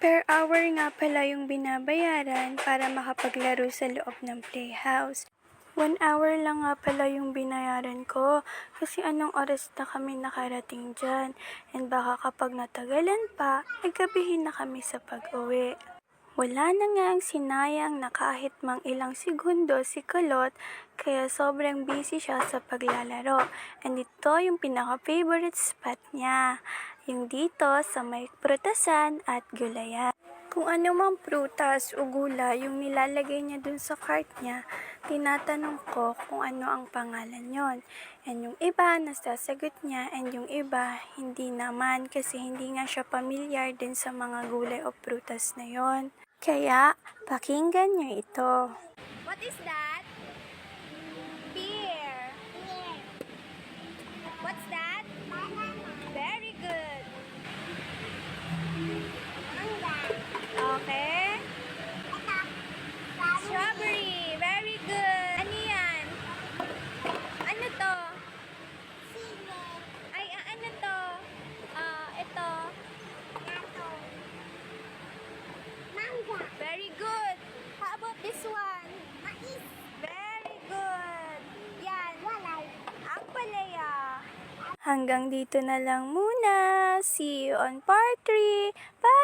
Per hour nga pala yung binabayaran para makapaglaro sa loob ng playhouse. 1 hour lang nga pala yung binayaran ko kasi anong oras na kami nakarating dyan, and baka kapag natagalan pa, ay gabihin na kami sa pag-uwi. Wala na nga ang sinayang na kahit mang ilang segundo si Kulot, kaya sobrang busy siya sa paglalaro. And ito yung pinaka-favorite spot niya, yung dito sa may prutasan at gulayan. Kung ano mang prutas o gulay yung nilalagay niya dun sa cart niya, tinatanong ko kung ano ang pangalan yon. And yung iba nasasagot niya, and yung iba hindi naman kasi hindi nga siya pamilyar din sa mga gulay o prutas na yon. Kaya pakinggan niyo ito. What is that? Pear. What's that? Very good. Okay. Strawberry. Very good. Ano yan? Ano to? Ay, ano to? Ito. Very good. How about this one? Very good. Yan. Ang palaya. Hanggang dito na lang muna. See you on part 3. Bye!